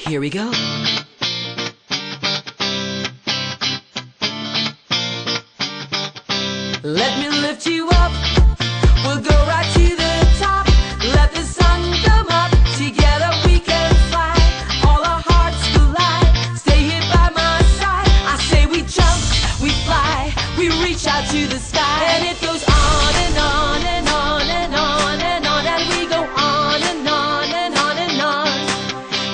Here we go. Let me lift you up. We'll go right to the top. Let the sun come up. Together we can fly. All our hearts collide. Stay here by my side. I say we jump, we fly, we reach out to the sky. And it goes on and on and on and on and on. And we go on and on and on and on.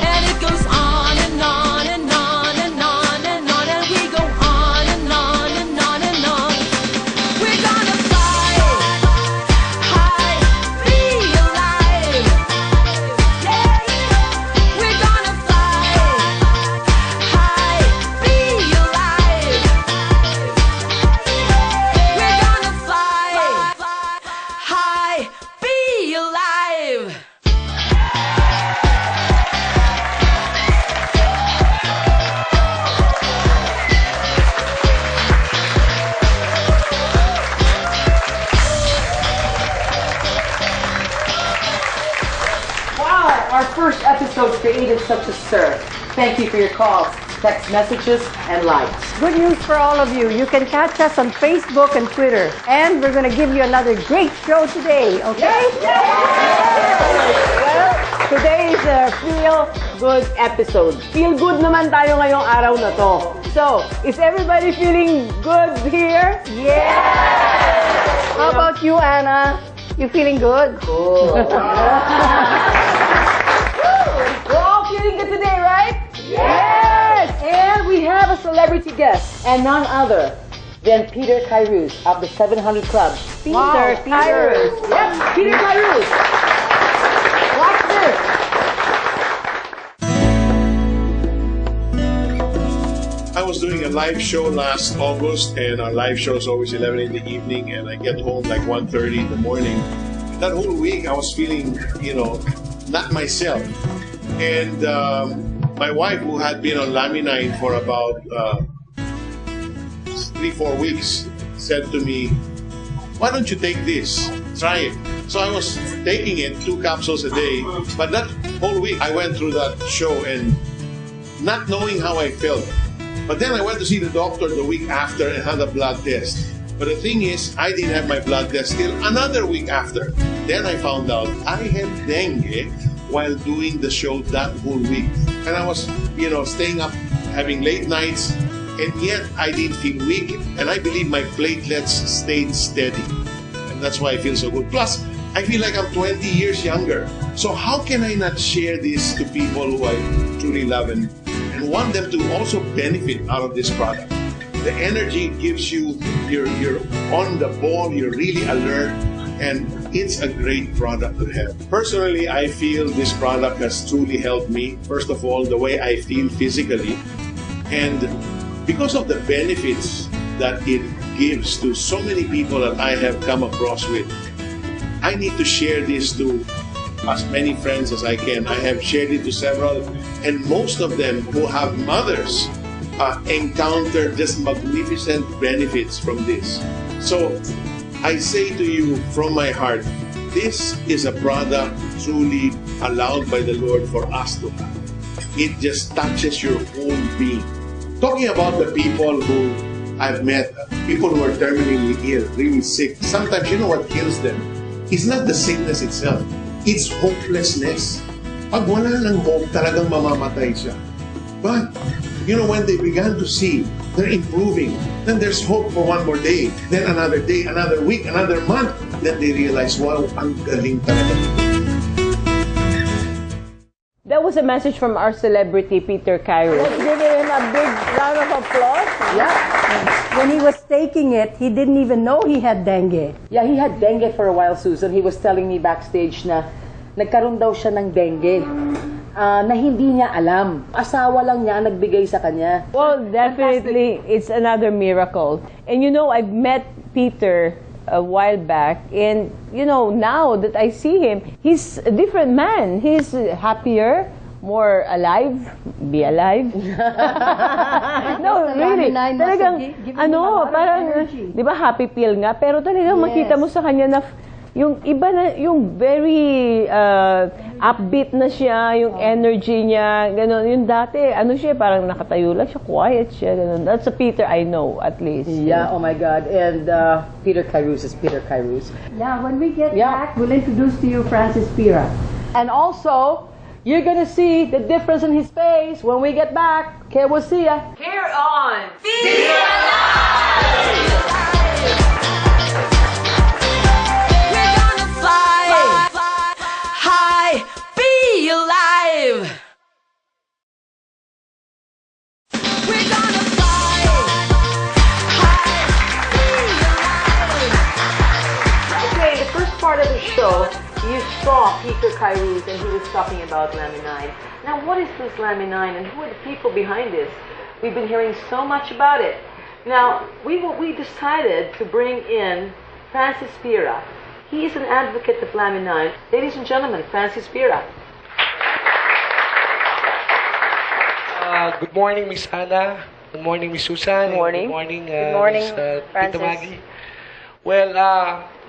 And it goes on and on and on and on and on. And we go on and on and on and on. We're gonna fly high, be alive. Yeah. We're gonna fly high, be alive. We're gonna fly high, be alive. Wow, our first episode created such a stir. Thank you for your calls, text messages, and likes. Good news for all of you. You can catch us on Facebook and Twitter. And we're going to give you another great show today, okay? Well, today is a feel-good episode. Feel good naman tayo ngayong araw na to. So, is everybody feeling good here? Yeah! How about you, Anna? You feeling good? Cool. We're all feeling good today, right? Yes! And we have a celebrity guest, and none other than Peter Kairos of the 700 Club. Peter Kairos. Yep, Peter Kairos. Watch this. I was doing a live show last August, and our live show is always 11 in the evening, and I get home like 1:30 in the morning. That whole week, I was feeling, not myself. And my wife, who had been on Laminine for about 3-4 weeks, said to me, "Why don't you take this? Try it." So I was taking it, 2 capsules a day. But that whole week, I went through that show and not knowing how I felt. But then I went to see the doctor the week after and had a blood test. But the thing is, I didn't have my blood test till another week after. Then I found out I had dengue while doing the show that whole week. And I was, staying up, having late nights, and yet I didn't feel weak. And I believe my platelets stayed steady. And that's why I feel so good. Plus, I feel like I'm 20 years younger. So how can I not share this to people who I truly love and want them to also benefit out of this product? The energy gives you, you're on the ball, you're really alert, and it's a great product to have. Personally, I feel this product has truly helped me. First of all, the way I feel physically, and because of the benefits that it gives to so many people that I have come across with, I need to share this to as many friends as I can. I have shared it to several, and most of them who have mothers encounter just magnificent benefits from this. So I say to you from my heart, this is a product truly allowed by the Lord for us to have. It just touches your whole being. Talking about the people who I've met, people who are terminally ill, really sick, sometimes you know what kills them? It's not the sickness itself. It's hopelessness. Pag wala ng hope, talagang mamamatay siya. But, when they began to see they're improving, then there's hope for one more day, then another day, another week, another month, then they realize, wow, ang galing talaga. That was a message from our celebrity, Peter Kairos. Let's give him a big round of applause. Yeah. When he was taking it, he didn't even know he had dengue. Yeah, he had dengue for a while, Susan. He was telling me backstage na nagkaroon daw siya ng dengue na hindi niya alam. Asawa lang niya nagbigay sa kanya. Well, definitely, it's another miracle. And I've met Peter a while back, and now that I see him, he's a different man. He's happier, more alive, be alive. No, really. Talagang, parang, di ba happy pill nga, pero talagang makita mo sa kanya na yung iba na, yung very upbeat na siya, yung energy niya, gano'n. Yung dati, ano siya, parang nakatayo lang siya, quiet siya, gano'n. That's a Peter I know, at least. Yeah, oh my God. And Peter Kairos is Peter Kairos. Yeah, when we get Yeah. back, we'll introduce to you Francis Pira. And also, you're gonna see the difference in his face when we get back. Okay, we'll see ya. Here on We're gonna fly high, be alive. We're gonna fly high, be alive. Okay, the first part of the show, you saw Peter Kairos and he was talking about Laminine. Now, what is this Laminine and who are the people behind this? We've been hearing so much about it. Now, we decided to bring in Francis Pira. He is an advocate of Laminine. Ladies and gentlemen, Francis Pira. Good morning, Miss Anna. Good morning, Miss Susan. Good morning. Good morning, Good morning, Miss, Francis. Tita Maggie. Well,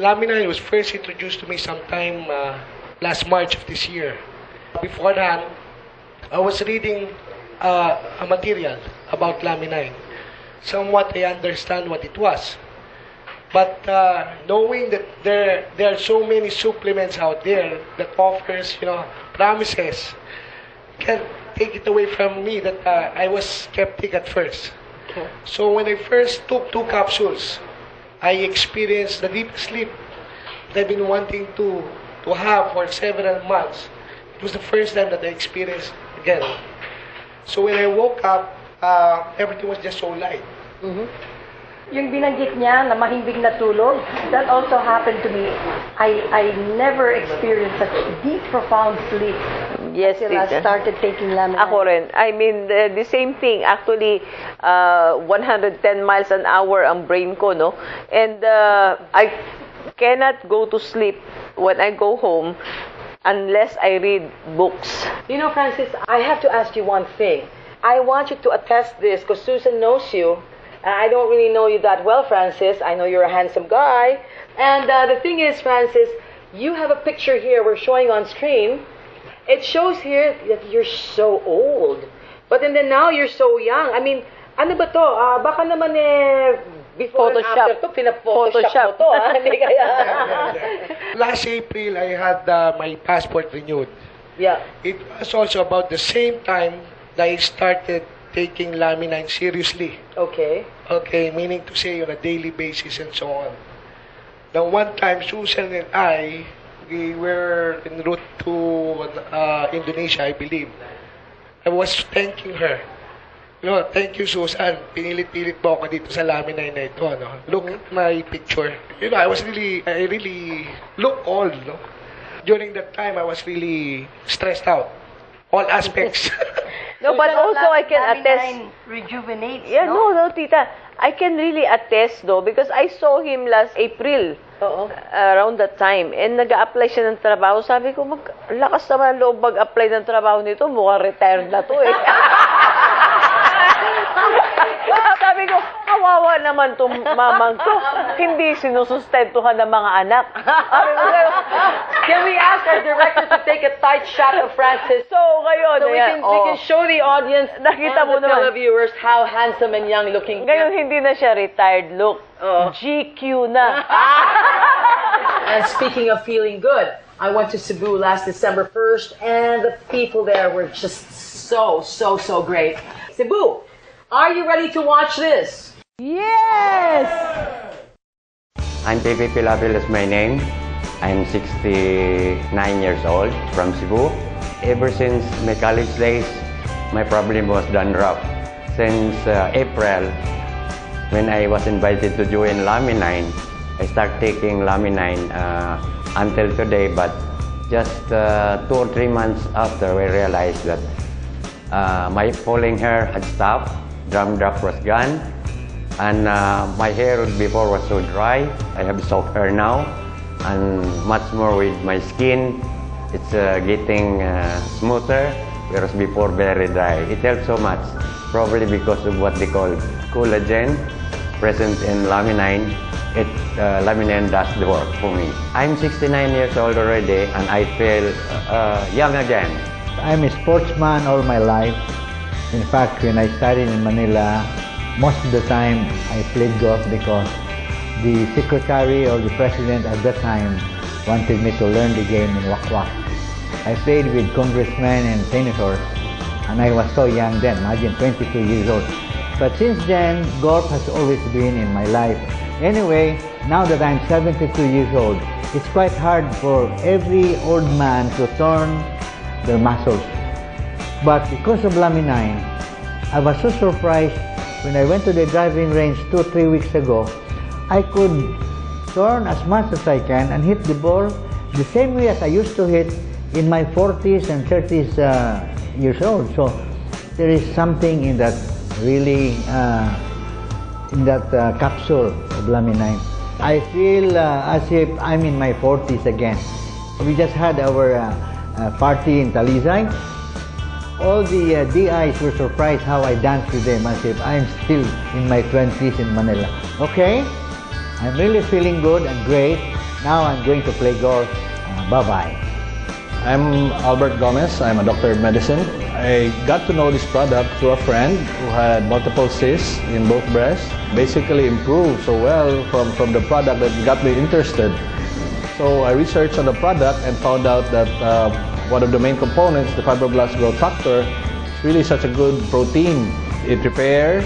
Laminine was first introduced to me sometime last March of this year. Before that, I was reading a material about Laminine. Somewhat I understand what it was. But knowing that there are so many supplements out there that offers, promises, can take it away from me that I was skeptic at first. Okay. So when I first took 2 capsules, I experienced the deep sleep that I've been wanting to have for several months. It was the first time that I experienced again. So when I woke up, everything was just so light. Yung binanggit niya na mahimbing na tulog, that also happened to me. I never experienced such deep, profound sleep Yes, till I Tita. started taking Laminine. Ako rin. I mean, the same thing. Actually, 110 miles an hour ang brain ko, no? And I cannot go to sleep when I go home unless I read books. You know, Francis, I have to ask you one thing. I want you to attest this because Susan knows you. I don't really know you that well, Francis. I know you're a handsome guy. And the thing is, Francis, you have a picture here we're showing on screen. It shows here that you're so old. But then now you're so young. I mean, ano ba to? Baka naman before Photoshop. and after to, pinaphotoshop mo to. Hindi kaya? Last April, I had my passport renewed. Yeah. It was also about the same time that I started taking Laminine seriously. Okay. Okay, meaning to say on a daily basis and so on. Now, one time, Susan and I, we were en route to Indonesia, I believe. I was thanking her. Thank you, Susan. Pinilit-pilit mo ako dito sa Laminine na ito. No? Look at my picture. I really look old. No? During that time, I was really stressed out. All aspects. No, but also I can attest. Laminine rejuvenates, Yeah, no, Tita. I can really attest, though, because I saw him last April. Oo. Around that time. And nag-a-apply siya ng trabaho. Sabi ko, lakas naman loob mag-apply ng trabaho nito. Mukhang retired na to eh. Sabi ko, kawawa naman itong mamang to. Hindi sinusustentuhan ng mga anak. Can we ask our director to take a tight shot of Francis? So, ngayon, So we can show the audience Nakita and mo the naman. televiewers how handsome and young looking. Ngayon, hindi na siya retired look. GQ na. And speaking of feeling good, I went to Cebu last December 1st, and the people there were just so great. Cebu, are you ready to watch this? Yes! I'm Pepe Pilapil is my name. I'm 69 years old from Cebu. Ever since my college days, my problem was dandruff. Since April, when I was invited to join Laminine, I started taking Laminine until today, but just 2 or 3 months after, we realized that my falling hair had stopped, dandruff was gone, and my hair before was so dry. I have soft hair now, and much more with my skin. It's getting smoother, whereas before very dry. It helps so much, probably because of what they call collagen present in Laminine. Laminin does the work for me. I'm 69 years old already, and I feel young again. I'm a sportsman all my life. In fact, when I studied in Manila, most of the time I played golf because the secretary or the president at that time wanted me to learn the game in Wakwak. I played with congressmen and senators, and I was so young then, imagine 22 years old. But since then, golf has always been in my life. Anyway, now that I'm 72 years old, it's quite hard for every old man to turn their muscles. But because of Laminine, I was so surprised when I went to the driving range 2-3 weeks ago. I could turn as much as I can and hit the ball the same way as I used to hit in my 40s and 30s years old. So there is something in that really capsule of Laminine. I feel as if I'm in my 40s again. We just had our party in Talisay. All the DIs were surprised how I danced with them as if I'm still in my 20s in Manila. Okay, I'm really feeling good and great. Now I'm going to play golf. Bye-bye. I'm Albert Gomez. I'm a doctor of medicine. I got to know this product through a friend who had multiple cysts in both breasts. Basically improved so well from the product that got me interested. So I researched on the product and found out that one of the main components, the fibroblast growth factor, is really such a good protein. It repairs,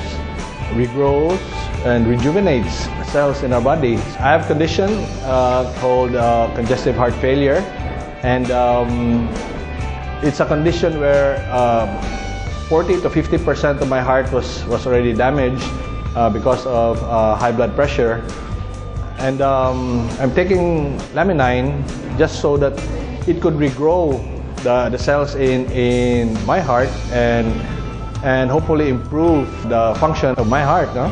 regrows, and rejuvenates cells in our body. I have a condition called congestive heart failure. And it's a condition where 40 to 50% of my heart was already damaged because of high blood pressure. And I'm taking Laminine just so that it could regrow the cells in my heart and hopefully improve the function of my heart. No?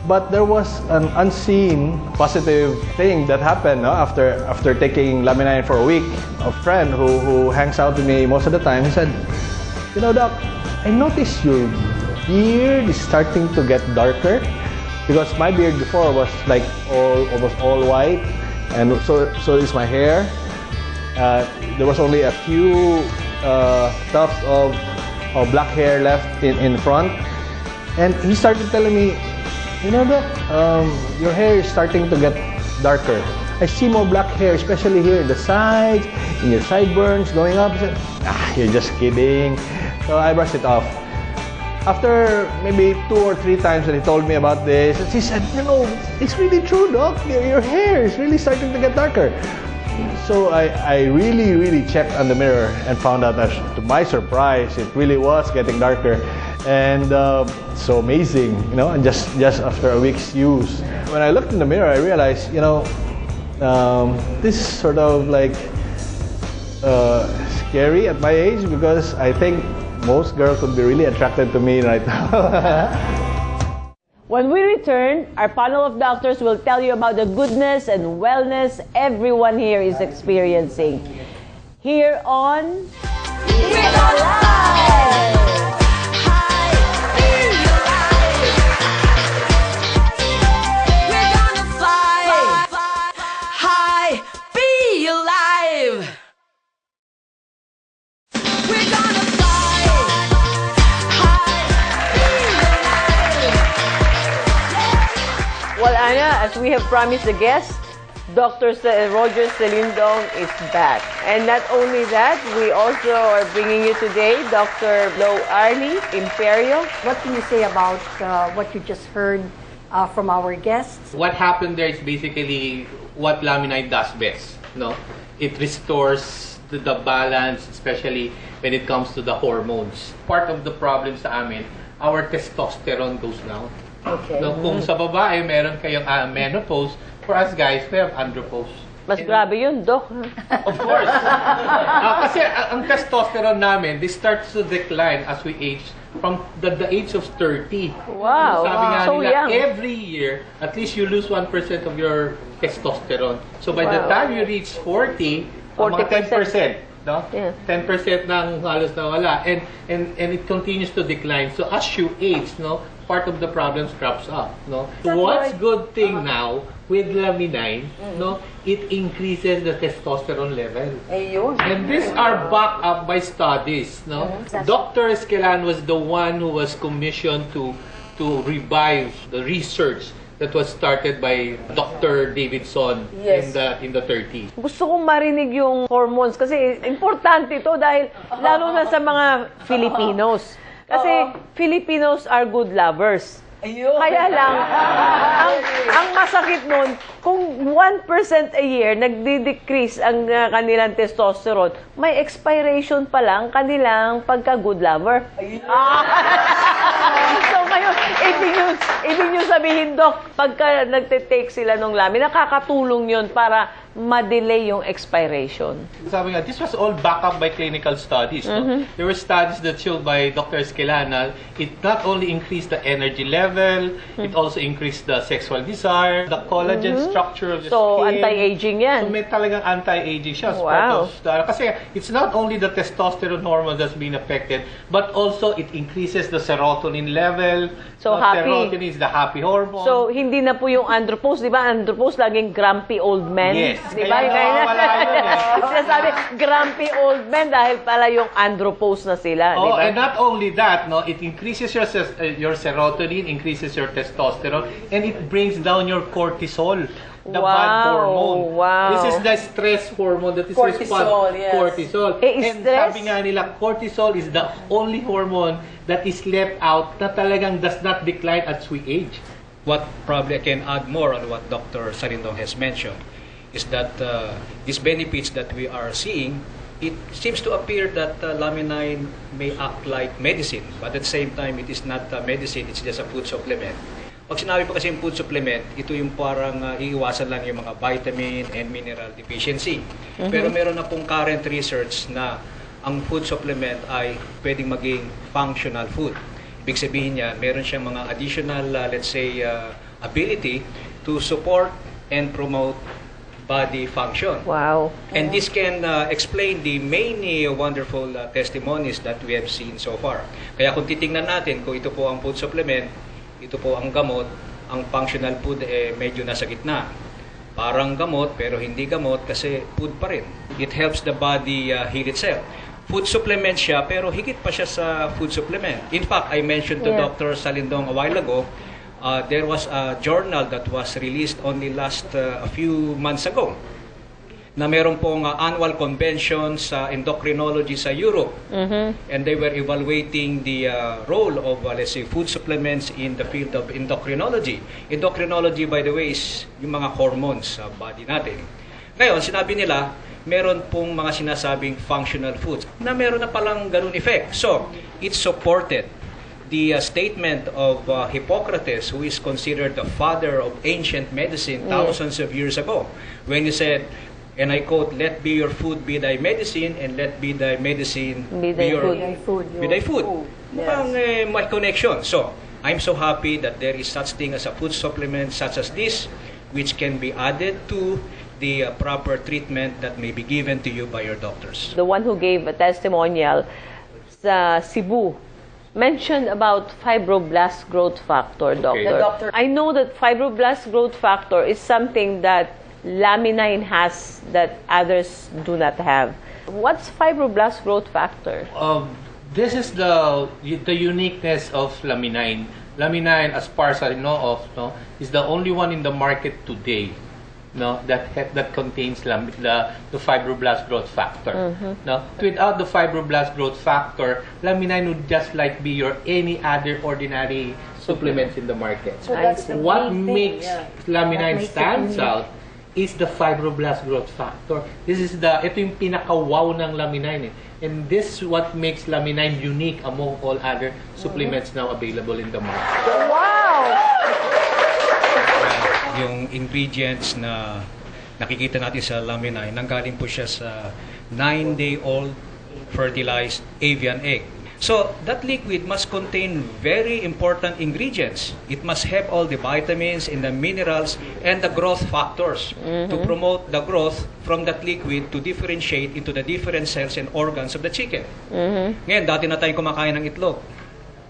But there was an unseen positive thing that happened after taking Laminine for a week. A friend who hangs out with me most of the time, he said, "You know, Doc, I noticed your beard is starting to get darker." Because my beard before was like almost all white, and so is my hair. There was only a few tufts of black hair left in front. And he started telling me, "You know, Doc, your hair is starting to get darker. I see more black hair, especially here in the sides, in your sideburns going up." I said, "You're just kidding." So I brushed it off. After maybe 2 or 3 times that he told me about this, he said, "You know, it's really true, Doc. Your hair is really starting to get darker." So I really checked on the mirror and found out that, to my surprise, it really was getting darker. And so amazing, you know, and just after a week's use. When I looked in the mirror, I realized, you know, this is sort of like scary at my age, because I think most girls would be really attracted to me right now. When we return, our panel of doctors will tell you about the goodness and wellness everyone here is experiencing. Here on We're gonna fly high, be alive. We're gonna fly high, be alive. We're gonna fly high, be alive. Well, Anna, as we have promised the guest, Dr. Roger Celindong is back. And not only that, we also are bringing you today Dr. Lo Arlie, Imperial. What can you say about what you just heard from our guests? What happened there is basically what Laminine does best. No, it restores the balance, especially when it comes to the hormones. Part of the problem sa amin, our testosterone goes down. Okay. So, kung sa babae meron kayong menopause, for us guys, we have andropause. Mas grabe yun, Doc. Of course. Kasi ang testosterone namin, this starts to decline as we age from the age of 30. Wow. Sabi nga So nila, young. every year, at least you lose 1% of your testosterone. So by the Wow. time you reach 40, 40%. mga 10%. no? Yeah. 10% nang halos nawala, and it continues to decline. So as you age, no, part of the problems crops up, no. What's good thing now with Laminine, no, it increases the testosterone level. Ayun. And these are backed up by studies, no. Dr. Esquelan was the one who was commissioned to revive the research that was started by Dr. Davidson Yes. in the 30s. Gusto kong marinig yung hormones kasi importante ito dahil lalo na sa mga Filipinos. Kasi Filipinos are good lovers. Ayun. Kaya lang, ang masakit nun, kung 1% a year nagdi-decrease ang kanilang testosterone, may expiration pa lang kanilang pagka-good lover. So ngayon, ibig nyo sabihin, Doc, pagka nagte-take sila ng lamin, nakakatulong yun para ma-delay yung expiration. Sabi nga, this was all backed up by clinical studies. No? There were studies that showed by Dr. Esquelan na it not only increased the energy level, it also increased the sexual desire, the collagen structure of the So, skin. anti-aging yan. So, may talagang anti-aging siya. As Wow. part of kasi it's not only the testosterone hormone that's being affected, but also it increases the serotonin level. So, happy. Serotonin is the happy hormone. So, hindi na po yung andropause, di ba? Andropause, laging grumpy old men. Yes. Di ba? Kaya nawawala yun eh. Sinasabi, grumpy old men dahil pala yung andropause na sila. Di Oh, ba? and not only that, no, it increases your serotonin, increases your testosterone, and it brings down your cortisol, the bad hormone. Wow. This is the stress hormone that is Cortisol, yes. cortisol. And stress? sabi nga nila, cortisol is the only hormone that is left out na talagang does not decline as we age. What probably I can add more on what Dr. Sarindong has mentioned is that these benefits that we are seeing, it seems to appear that Laminine may act like medicine, but at the same time, it is not medicine, it's just a food supplement. Pag sinabi pa kasi yung food supplement, ito yung parang iiwasan lang yung mga vitamin and mineral deficiency. Pero meron na pong current research na ang food supplement ay pwedeng maging functional food. Ibig sabihin niya, meron siyang mga additional, let's say, ability to support and promote body function. Wow. And this can explain the many wonderful testimonies that we have seen so far. Kaya kung titingnan natin, kung ito po ang food supplement, ito po ang gamot, ang functional food medyo nasa gitna. Parang gamot pero hindi gamot kasi food pa rin. It helps the body heal itself. Food supplement siya pero higit pa siya sa food supplement. In fact, I mentioned to Dr. Salindong a while ago, there was a journal that was released only last a few months ago na meron pong annual convention sa endocrinology sa Europe. And they were evaluating the role of, let's say, food supplements in the field of endocrinology. Endocrinology, by the way, is yung mga hormones sa body natin. Ngayon, sinabi nila, meron pong mga sinasabing functional foods na meron na palang ganun effect. So, it supported the statement of Hippocrates, who is considered the father of ancient medicine thousands of years ago, when he said, and I quote, "Let be your food be thy medicine, and let be thy medicine Be thy food. Be thy food." Mukhang may connection. So, I'm so happy that there is such thing as a food supplement such as this, which can be added to the proper treatment that may be given to you by your doctors. The one who gave a testimonial sa Cebu mentioned about fibroblast growth factor, doctor. The doctor- I know that fibroblast growth factor is something that Laminine has that others do not have. What's fibroblast growth factor? This is the uniqueness of Laminine. Laminine, as far as I know of, no, is the only one in the market today, no, that contains the fibroblast growth factor. No, without the fibroblast growth factor, Laminine would just like be your any other ordinary supplements in the market. So that's the What main makes thing, Laminine stands out is the fibroblast growth factor. Ito yung pinaka-wow ng Laminine. And this is what makes Laminine unique among all other supplements now available in the market. Wow! Yung ingredients na nakikita natin sa Laminine, nanggaling po siya sa 9-day-old fertilized avian egg. So that liquid must contain very important ingredients. It must have all the vitamins and the minerals and the growth factors to promote the growth from that liquid to differentiate into the different cells and organs of the chicken. Ngayon, dati na tayong kumakain ng itlog.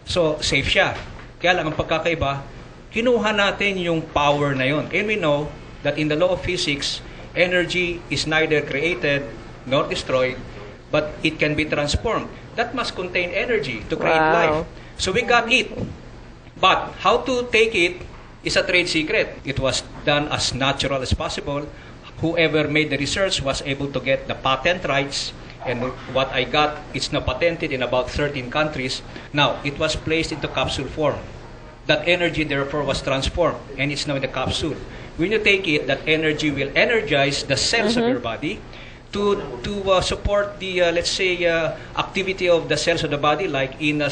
So, safe siya. Kaya lang ang pagkakaiba, kinuha natin yung power na yun. And we know that in the law of physics, energy is neither created nor destroyed, but it can be transformed. That must contain energy to create life. So we got it. But how to take it is a trade secret. It was done as natural as possible. Whoever made the research was able to get the patent rights. And what I got, it's now patented in about 13 countries. Now, it was placed into capsule form. That energy, therefore, was transformed, and it's now in the capsule. When you take it, that energy will energize the cells of your body to support the, let's say, activity of the cells of the body, like in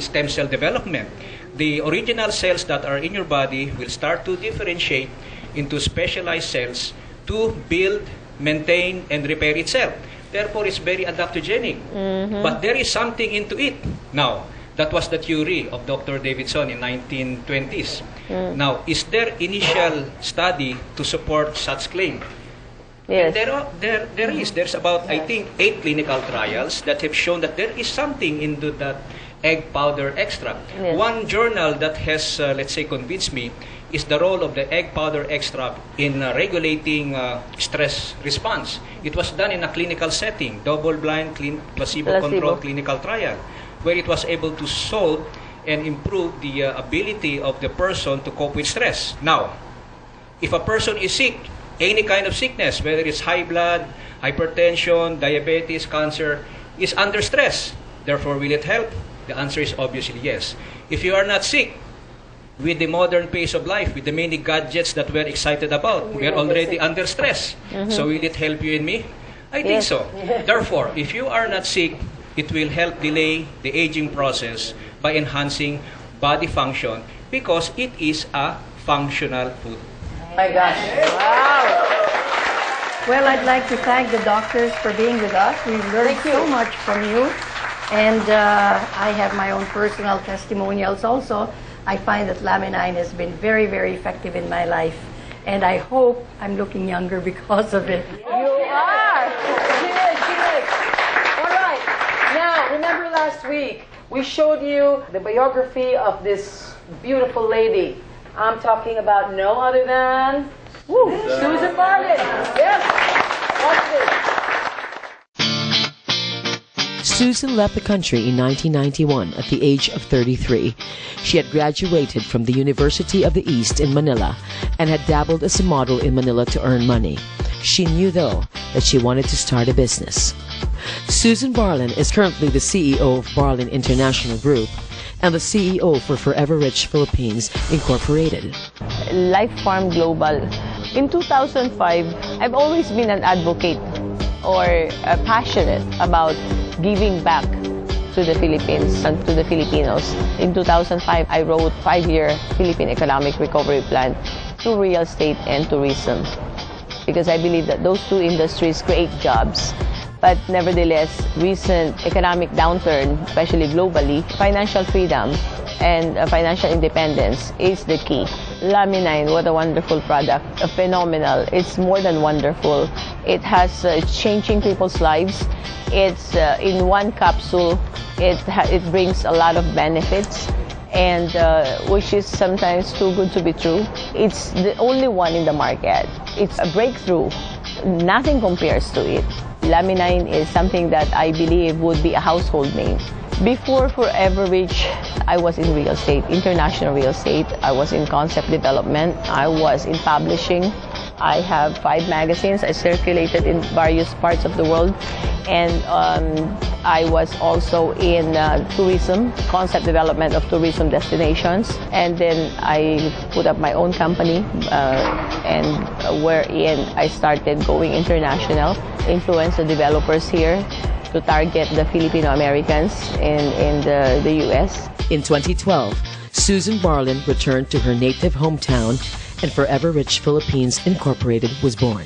stem cell development. The original cells that are in your body will start to differentiate into specialized cells to build, maintain, and repair itself. Therefore, it's very adaptogenic. But there is something into it. Now, that was the theory of Dr. Davidson in 1920s. Now, is there initial study to support such claim? Yes. There is. There's about, I think, 8 clinical trials that have shown that there is something into that egg powder extract. Yes. One journal that has, let's say, convinced me is the role of the egg powder extract in regulating stress response. It was done in a clinical setting, double-blind, placebo-controlled clinical trial, where it was able to solve and improve the ability of the person to cope with stress. Now, if a person is sick, any kind of sickness, whether it's high blood, hypertension, diabetes, cancer, is under stress. Therefore, will it help? The answer is obviously yes. If you are not sick, with the modern pace of life, with the many gadgets that we're excited about, we are already under stress. So will it help you and me? I think so. Therefore, if you are not sick, it will help delay the aging process by enhancing body function because it is a functional food. My gosh. Wow. Well, I'd like to thank the doctors for being with us. We've learned so much from you. And I have my own personal testimonials also. I find that Laminine has been very, very effective in my life. And I hope I'm looking younger because of it. You are. Cheers. All right. Now, remember last week, we showed you the biography of this beautiful lady. I'm talking about no other than Susan Barlin. Yes. Watch this. Susan left the country in 1991 at the age of 33. She had graduated from the University of the East in Manila and had dabbled as a model in Manila to earn money. She knew, though, that she wanted to start a business. Susan Barlin is currently the CEO of Barlin International Group and the CEO for Forever Rich Philippines Incorporated. Life Farm Global. In 2005, I've always been an advocate or passionate about giving back to the Philippines and to the Filipinos. In 2005, I wrote 5-year Philippine Economic Recovery Plan to real estate and tourism because I believe that those two industries create jobs. But nevertheless, recent economic downturn, especially globally, financial freedom and financial independence is the key. Laminine, what a wonderful product, phenomenal. It's more than wonderful. It's changing people's lives. It's in one capsule. It brings a lot of benefits, and which is sometimes too good to be true. It's the only one in the market. It's a breakthrough. Nothing compares to it. Laminine is something that I believe would be a household name. Before Forever Rich, I was in real estate, international real estate. I was in concept development. I was in publishing. I have 5 magazines. I circulated in various parts of the world. And I was also in tourism, concept development of tourism destinations. And then I put up my own company, and wherein I started going international, influence the developers here to target the Filipino Americans in the U.S. In 2012, Susan Barlin returned to her native hometown and Forever Rich Philippines Incorporated was born.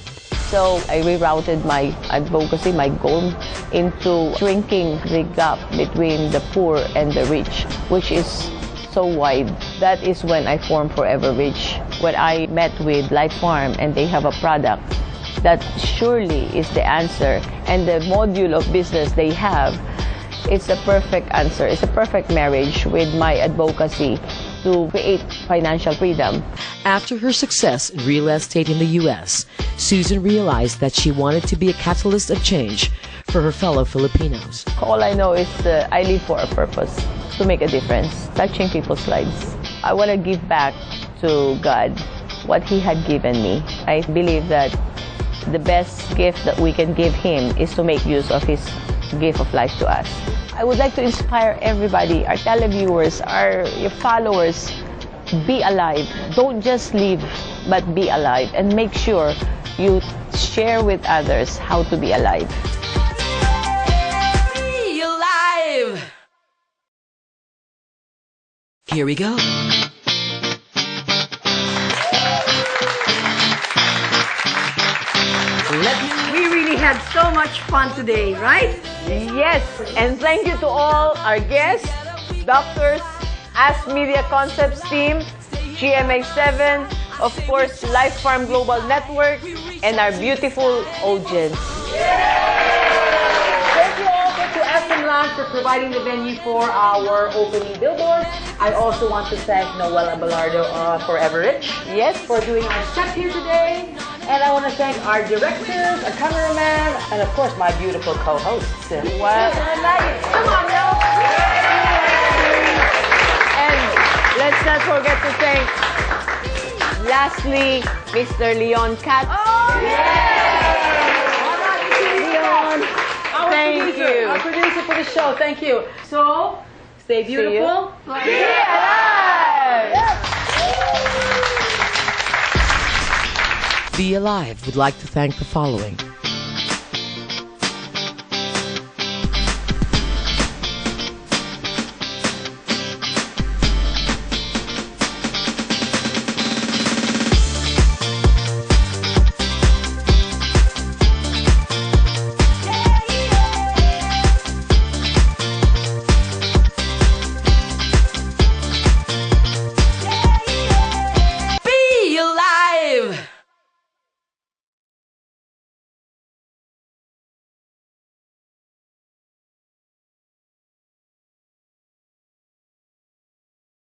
So I rerouted my advocacy, my goal, into shrinking the gap between the poor and the rich, which is so wide. That is when I formed Forever Rich. When I met with Life Farm and they have a product that surely is the answer, and the module of business they have, it's a perfect answer. It's a perfect marriage with my advocacy to create financial freedom. After her success in real estate in the U.S., Susan realized that she wanted to be a catalyst of change for her fellow Filipinos. All I know is I live for a purpose, to make a difference, touching people's lives. I want to give back to God what He had given me. I believe that the best gift that we can give Him is to make use of His gift of life to us. I would like to inspire everybody, our televiewers, your followers, be alive. Don't just live, but be alive. And make sure you share with others how to be alive. Be alive! Here we go. We really had so much fun today, right? Yes, and thank you to all our guests, doctors, Ask Media Concepts team, GMA7, of course, Life Farm Global Network, and our beautiful audience. Thank you also to SM Lounge for providing the venue for our opening billboard. I also want to thank Noel Abelardo Forever Rich, yes, for doing our set here today. And I want to thank our directors, our cameraman, and of course my beautiful co-hosts. Well, come on, yo! And let's not forget to thank, lastly, Mr. Leon Katz. Oh, Leon, thank you. Our producer for the show, thank you. So, stay beautiful. Be alive! Be Alive would like to thank the following: